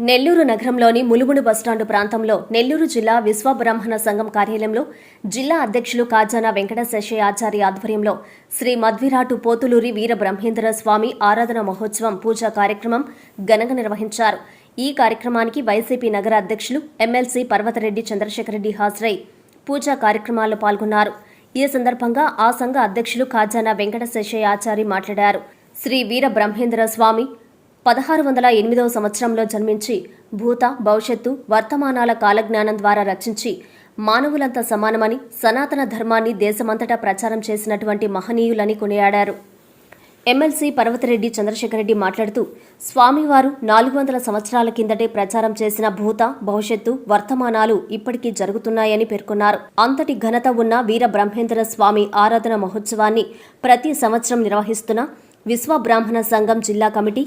నెల్లూరు నగరంలోని ములుగుడు బస్టాండు ప్రాంతంలో నెల్లూరు జిల్లా విశ్వబ్రాహ్మణ సంఘం కార్యాలయంలో జిల్లా అధ్యక్షులు కాజానా వెంకట శేషయ్య ఆచార్య ఆధ్వర్యంలో శ్రీ మధ్విరాటు పోతులూరి వీర బ్రహ్మేంద్ర స్వామి ఆరాధన మహోత్సవం పూజా కార్యక్రమం ఘనంగా నిర్వహించారు. ఈ కార్యక్రమానికి వైసీపీ నగర అధ్యక్షులు ఎమ్మెల్సీ పర్వతరెడ్డి చంద్రశేఖరరెడ్డి హాజరై పూజా కార్యక్రమాల్లో పాల్గొన్నారు. ఈ సందర్భంగా ఆ సంఘ అధ్యక్షులు కాజానా వెంకట శేషయ్య ఆచార్య మాట్లాడారు. శ్రీ వీర బ్రహ్మేంద్ర స్వామి 1608వ సంవత్సరంలో జన్మించి భూత భవిష్యత్తు వర్తమానాల కాలజ్ఞానం ద్వారా రచించి మానవులంతా సమానమని సనాతన ధర్మాన్ని దేశమంతటా ప్రచారం చేసినటువంటి మహనీయులని కొనియాడారు. ఎమ్మెల్సీ పర్వతరెడ్డి చంద్రశేఖరరెడ్డి మాట్లాడుతూ స్వామివారు 400 సంవత్సరాల కిందటే ప్రచారం చేసిన భూత భవిష్యత్తు వర్తమానాలు ఇప్పటికీ జరుగుతున్నాయని పేర్కొన్నారు. అంతటి ఘనత ఉన్న వీర బ్రహ్మేంద్ర స్వామి ఆరాధన మహోత్సవాన్ని ప్రతి సంవత్సరం నిర్వహిస్తున్న విశ్వబ్రాహ్మణ సంఘం జిల్లా కమిటీ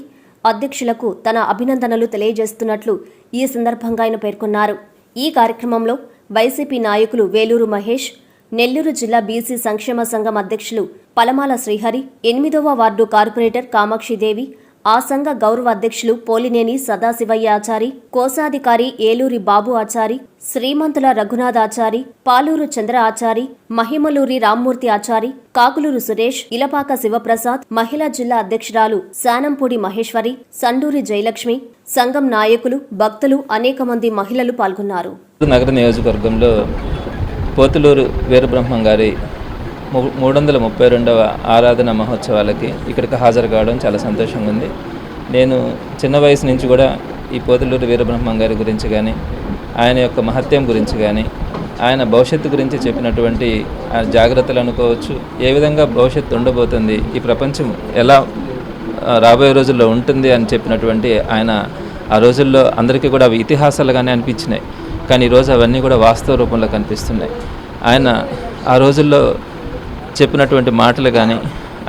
అధ్యక్షులకు తన అభినందనలు తెలియజేస్తున్నట్లు ఈ సందర్భంగా ఆయన పేర్కొన్నారు. ఈ కార్యక్రమంలో వైసీపీ నాయకులు వేలూరు మహేష్, నెల్లూరు జిల్లా బీసీ సంక్షేమ సంఘం అధ్యక్షులు పలమాల శ్రీహరి, 8వ వార్డు కార్పొరేటర్ కామాక్షిదేవి, ఆ సంఘ గౌరవ అధ్యక్షులు పోలినేని సదాశివయ్య ఆచారి, కోశాధికారి ఏలూరి బాబు ఆచారి, శ్రీమంతుల రఘునాథ్ ఆచారి, పాలూరు చంద్ర ఆచారి, మహిమలూరి రామ్మూర్తి ఆచారి, కాకులూరు సురేష్, ఇలపాక శివప్రసాద్, మహిళా జిల్లా అధ్యక్షురాలు శానంపూడి మహేశ్వరి, సండూరి జయలక్ష్మి, సంఘం నాయకులు, భక్తులు, అనేక మంది మహిళలు పాల్గొన్నారు. నగర నియోజకవర్గంలో పోతులూరు వీరబ్రహ్మం గారి 332వ ఆరాధన మహోత్సవాలకి ఇక్కడికి హాజరు కావడం చాలా సంతోషంగా ఉంది. నేను చిన్న వయసు నుంచి కూడా ఈ పోతులూరు వీరబ్రహ్మం గారి గురించి కానీ, ఆయన యొక్క మహత్యం గురించి కానీ, ఆయన భవిష్యత్తు గురించి చెప్పినటువంటి జాగ్రత్తలు అనుకోవచ్చు, ఏ విధంగా భవిష్యత్తు ఉండబోతుంది, ఈ ప్రపంచం ఎలా రాబోయే రోజుల్లో ఉంటుంది అని చెప్పినటువంటి ఆయన ఆ రోజుల్లో అందరికీ కూడా అవి ఇతిహాసాలుగానే అనిపించినాయి. కానీ ఈరోజు అవన్నీ కూడా వాస్తవ రూపంలో కనిపిస్తున్నాయి. ఆయన ఆ రోజుల్లో చెప్పినటువంటి మాటలు కానీ,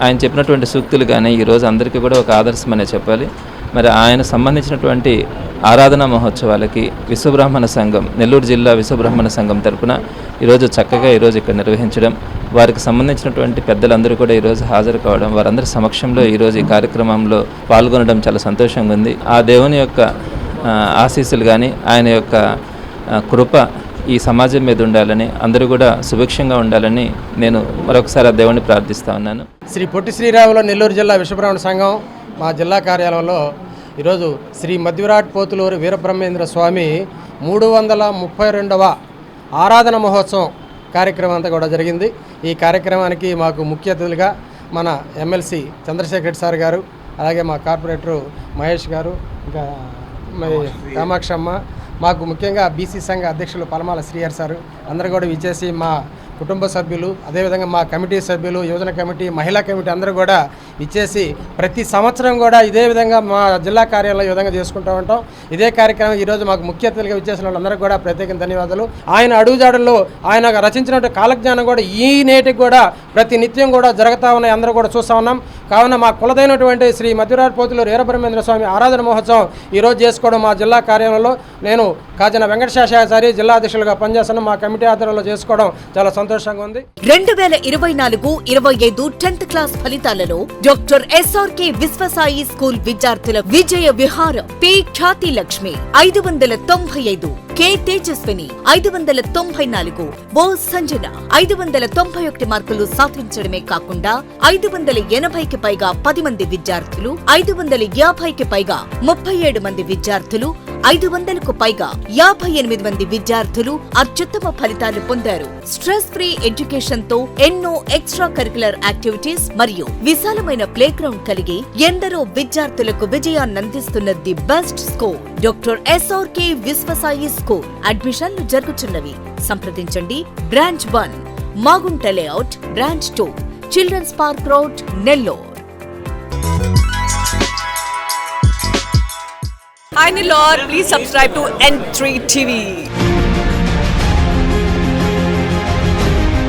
ఆయన చెప్పినటువంటి సూక్తులు కానీ ఈరోజు అందరికీ కూడా ఒక ఆదర్శమనే చెప్పాలి. మరి ఆయన సంబంధించినటువంటి ఆరాధనా మహోత్సవాలకి విశ్వబ్రాహ్మణ సంఘం, నెల్లూరు జిల్లా విశ్వబ్రాహ్మణ సంఘం తరపున ఈరోజు చక్కగా ఈరోజు ఇక్కడ నిర్వహించడం, వారికి సంబంధించినటువంటి పెద్దలందరూ కూడా ఈరోజు హాజరు కావడం, వారందరి సమక్షంలో ఈరోజు ఈ కార్యక్రమంలో పాల్గొనడం చాలా సంతోషంగా ఉంది. ఆ దేవుని యొక్క ఆశీస్సులు కానీ, ఆయన యొక్క కృప ఈ సమాజం మీద ఉండాలని, అందరూ కూడా సుభిక్షంగా ఉండాలని నేను మరొకసారి ఆ దేవుణ్ణి ప్రార్థిస్తా ఉన్నాను. శ్రీ పొట్టి శ్రీరాములు నెల్లూరు జిల్లా విశ్వబ్రాహ్మణ సంఘం మా జిల్లా కార్యాలయంలో ఈరోజు శ్రీ మధ్విరాట్ పోతులూరు వీరబ్రహ్మేంద్ర స్వామి 332వ ఆరాధన మహోత్సవం కార్యక్రమం అంతా కూడా జరిగింది. ఈ కార్యక్రమానికి మాకు ముఖ్య అతిథులుగా మన ఎమ్మెల్సీ చంద్రశేఖర్ రెడ్డి సార్ గారు, అలాగే మా కార్పొరేటరు మహేష్ గారు, ఇంకా కామాక్షమ్మ, మాకు ముఖ్యంగా బీసీ సంఘ అధ్యక్షులు పలమాల శ్రీహరి సారు అందరూ కూడా విచ్చేసి మా కుటుంబ సభ్యులు, అదేవిధంగా మా కమిటీ సభ్యులు, యువజన కమిటీ, మహిళా కమిటీ అందరూ కూడా ఇచ్చేసి ప్రతి సంవత్సరం కూడా ఇదే విధంగా మా జిల్లా కార్యాలయంలో ఈ విధంగా చేసుకుంటూ ఉంటాం. ఇదే కార్యక్రమం ఈరోజు మాకు ముఖ్య అతిథులుగా ఇచ్చేసిన వాళ్ళందరూ కూడా ప్రత్యేక ధన్యవాదాలు. ఆయన అడుగుజాడల్లో ఆయన రచించినటువంటి కాలజ్ఞానం కూడా ఈ నేటికి కూడా ప్రతి నిత్యం కూడా జరుగుతూ ఉన్నాయి, అందరూ కూడా చూస్తూ ఉన్నాం. కావున మా కులదైనటువంటి శ్రీ మధ్విరాట్ పోతులూరు వీరబ్రహ్మేంద్ర స్వామి ఆరాధన మహోత్సవం ఈరోజు చేసుకోవడం మా జిల్లా కార్యాలయంలో నేను కాజానా వెంకట శేషయ్య జిల్లా అధ్యక్షులుగా పనిచేస్తున్న మా కమిటీ ఆధ్వర్యంలో చేసుకోవడం చాలా సంతోషంగా ఉంది. 2024-25 10th క్లాస్ ఫలితాలలో డాక్టర్ ఎస్ఆర్కే విశ్వసాయి స్కూల్ విద్యార్థుల విజయ విహారం. పి ఖ్యాతి లక్ష్మి 595, కె తేజస్విని 594, ఓ సంజన 591 మార్కులు సాధించడమే కాకుండా 580కి పైగా 10 మంది విద్యార్థులు, 550కి పైగా 37 మంది విద్యార్థులు, 500కు పైగా 58 మంది విద్యార్థులు అత్యుత్తమ ఫలితాలు పొందారు. స్ట్రెస్ ఫ్రీ ఎడ్యుకేషన్ తో ఎన్నో ఎక్స్ట్రా కరికులర్ యాక్టివిటీస్ మరియు విశాలమైన ప్లే గ్రౌండ్ కలిగి ఎందరో విద్యార్థులకు విజయాన్నందిస్తున్న the best school doctor SRK Vishwasai school. అడ్మిషన్లు జరుగుతున్నవి. సంప్రదించండి. Branch 1 Magunta layout, branch 2 children's park road, Nellore. Hi Nellore, please subscribe to N3 TV.